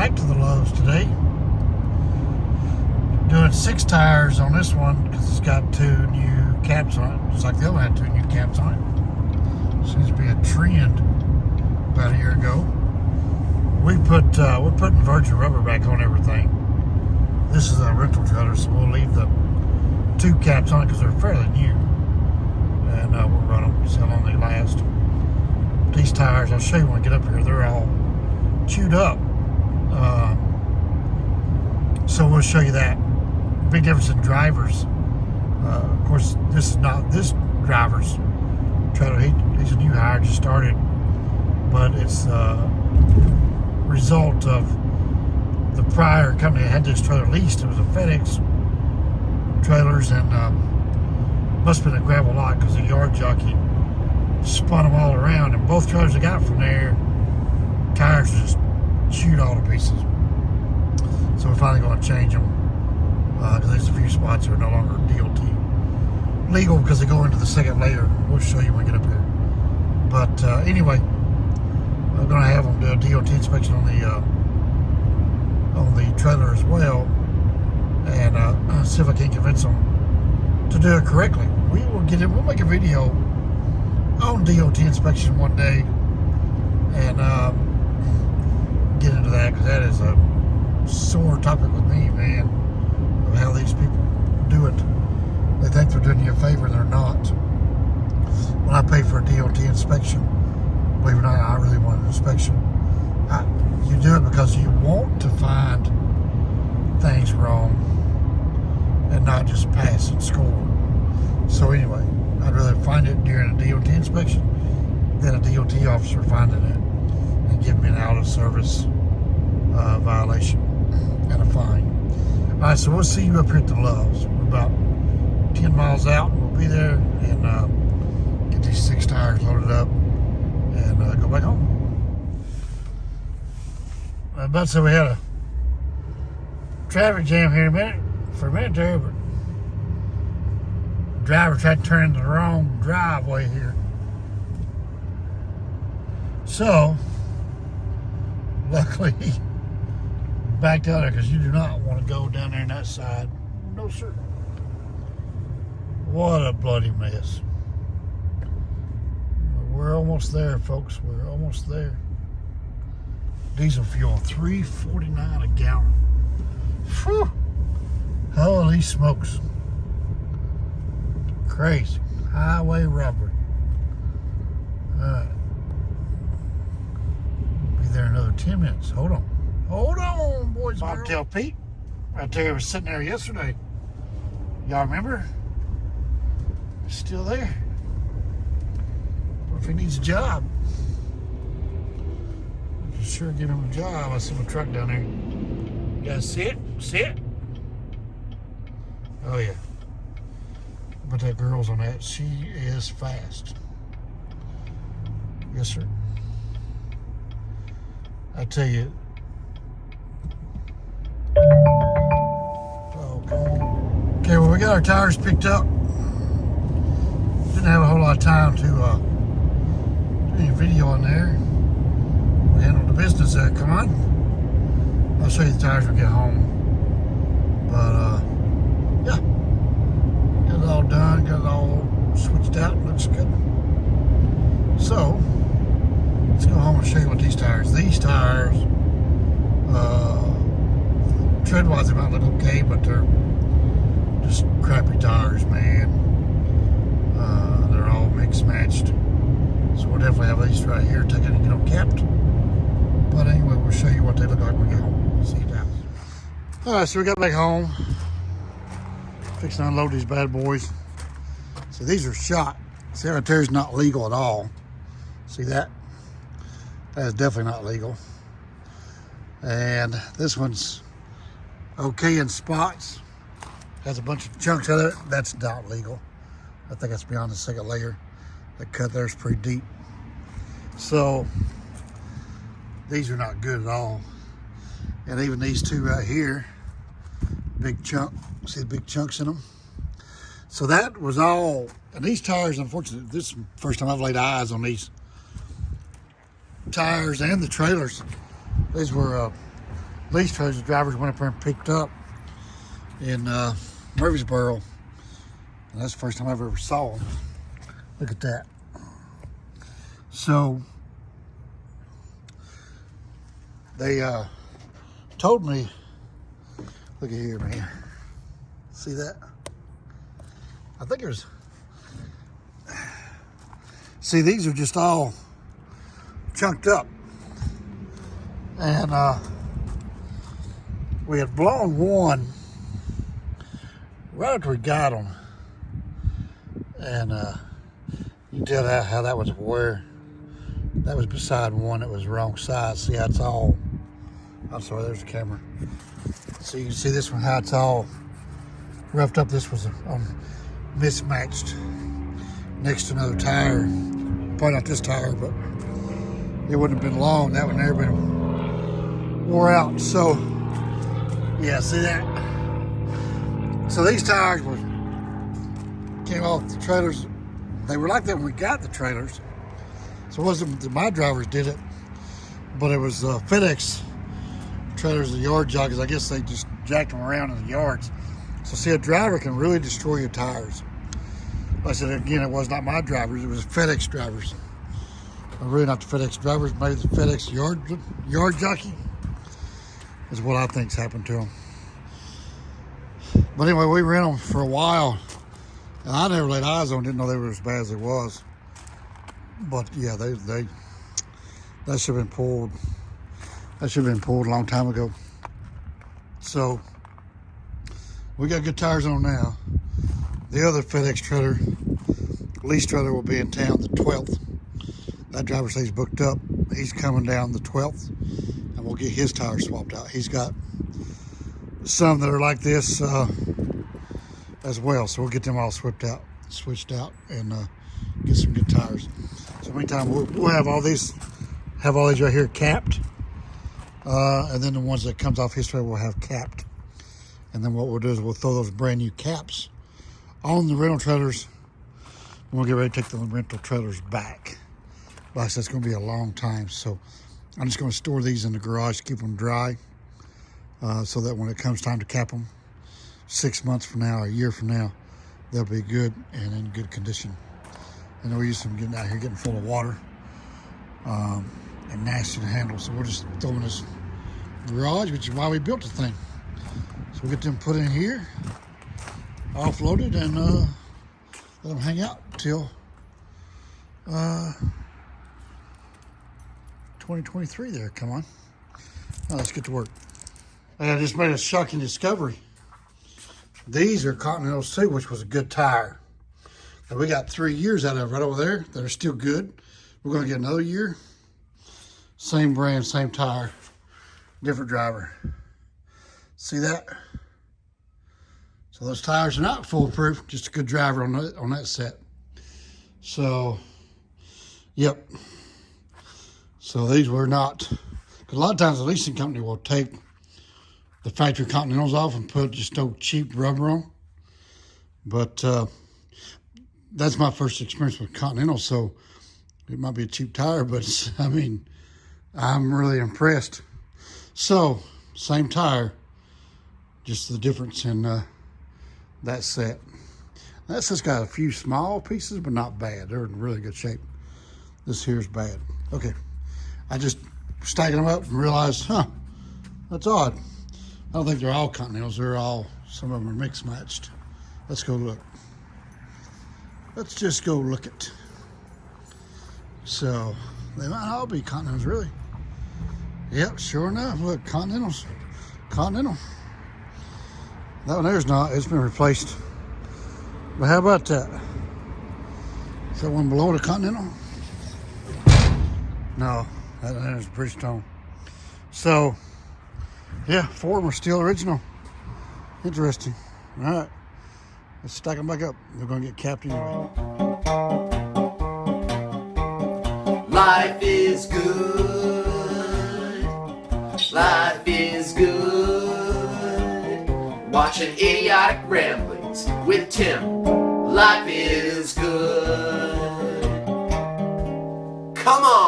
back to the Lowe's today. Doing 6 tires on this one because it's got 2 new caps on it. Just like the other one had 2 new caps on it. Seems to be a trend about a year ago. We're putting virgin rubber back on everything. This is a rental trailer, so we'll leave the 2 caps on it because they're fairly new. And we'll run them, see how long they last. These tires, I'll show you when I get up here, they're all chewed up. So we'll show you that. Big difference in drivers. Of course, this is not this driver's trailer. He's a new hire, just started. But it's a result of the prior company that had this trailer leased. It was a FedEx trailers, and must have been a gravel lot because the yard jockey spun them all around, and both trailers I got from there, tires just chewed all to pieces. So we're finally going to change them because there's a few spots that are no longer DOT legal because they go into the second layer. We'll show you when we get up here. But anyway, we're going to have them do a DOT inspection on the trailer as well, and see if I can convince them to do it correctly. We'll make a video on DOT inspection one day and get into that, because that is a sore topic with me, man, of how these people do it. They think they're doing you a favor and they're not. When I pay for a DOT inspection, believe it or not, I really want an inspection. You do it because you want to find things wrong and not just pass and score. So anyway, I'd rather find it during a DOT inspection than a DOT officer finding it and giving me an out of service violation and a fine. All right, so we'll see you up here at the Lowe's. We're about 10 miles out, and we'll be there and get these 6 tires loaded up and go back home. I was about to say we had a traffic jam here for a minute there, but the driver tried to turn into the wrong driveway here. So, luckily, he backed out there because you do not want to go down there on that side. No, sir. What a bloody mess. We're almost there, folks. We're almost there. Diesel fuel, $3.49 a gallon. Whew. Holy smokes. Crazy. Highway robbery. Alright. Be there another 10 minutes. Hold on. Hold on, boys. Bobtail Pete. Right there, was sitting there yesterday. Y'all remember? He's still there. What if he needs a job? Sure, give him a job. I see my truck down there. You guys see it? See it? Oh yeah. But that girl's on that. She is fast. Yes, sir. I tell you. Okay, well, we got our tires picked up. Didn't have a whole lot of time to do any video on there. Handle the business there. Come on. I'll show you the tires when we get home. But yeah, got it all done, got it all switched out. Looks good. So let's go home and show you what these tires. These tires, tread-wise, they might look okay, but they're just crappy tires, man. They're all mixed-matched. So we'll definitely have these right here, taken and get them capped. But anyway, we'll show you what they look like when we get home. See you down. Alright, so we got back home. Fixing to unload these bad boys. So these are shot. See, right there is not legal at all. See that? That is definitely not legal. And this one's okay in spots. Has a bunch of chunks out of it. That's not legal. I think that's beyond the second layer. The cut there's pretty deep. So these are not good at all. And even these 2 right here, big chunk, see the big chunks in them? So that was all, and these tires, unfortunately, this is the first time I've laid eyes on these tires and the trailers. These were lease trailers the drivers went up there and picked up in Murfreesboro. And that's the first time I ever saw them. Look at that. So they told me, look at here, man. See that? I think there's, see, these are just all chunked up. And we had blown one right after we got them. And you can tell how that was where. That was beside one that was the wrong side. See how it's all, I'm sorry, there's the camera. So you can see this one, how it's all roughed up. This was mismatched next to another tire. Probably not this tire, but it wouldn't have been long. That would never been wore out. So, yeah, see that? So these tires came off the trailers. They were like that when we got the trailers. So it wasn't that my drivers did it, but it was FedEx trailers, the yard joggers. I guess they just jacked them around in the yards. So see, a driver can really destroy your tires. Like I said, again, it was not my drivers, it was FedEx drivers. Or really not the FedEx drivers, maybe the FedEx yard jockey is what I think's happened to them. But anyway, we ran them for a while, and I never laid eyes on them, didn't know they were as bad as it was. But yeah, that should have been pulled. That should have been pulled a long time ago. So we got good tires on them now. The other FedEx trailer, lease trailer, will be in town the 12th. That driver says he's booked up. He's coming down the 12th, and we'll get his tires swapped out. He's got some that are like this as well, so we'll get them all switched out, and get some good tires. So meantime, we'll have all these right here capped, and then the ones that comes off his trailer we'll have capped. And then what we'll do is we'll throw those brand new caps on the rental trailers, and we'll get ready to take the rental trailers back. Like I said, it's going to be a long time, so I'm just going to store these in the garage, keep them dry, so that when it comes time to cap them, 6 months from now, a year from now, they'll be good and in good condition. And we're used to them getting out here, getting full of water, and nasty to handle. So we're just throwing this garage, which is why we built the thing. So we'll get them put in here, offloaded, and let them hang out till 2023 there. Come on. Now let's get to work. And I just made a shocking discovery. These are Continentals too, which was a good tire. And we got 3 years out of it right over there that are still good. We're going to get another year. Same brand, same tire, different driver. See that? So those tires are not foolproof, just a good driver on that set. So, yep. So these were not, because a lot of times the leasing company will take the factory Continentals off and put just old cheap rubber on. But that's my first experience with Continental, so it might be a cheap tire, but I mean, I'm really impressed. So, same tire, just the difference in that set. That set's got a few small pieces, but not bad. They're in really good shape. This here's bad. Okay, I just stacking them up and realized, that's odd. I don't think they're all Continentals. They're all, some of them are mixed matched. Let's go look. Let's just go look at. So they might all be Continentals, really. Yep, sure enough. Look, Continentals. Continental. That one there's not. It's been replaced. But how about that? Is that one below the Continental? No, that is Bridgestone. So, yeah, 4 of them are still original. Interesting. All right, let's stack them back up. They're going to get capped anyway. Life is good. Life is good. Watching idiotic ramblings with Tim. Life is good. Come on.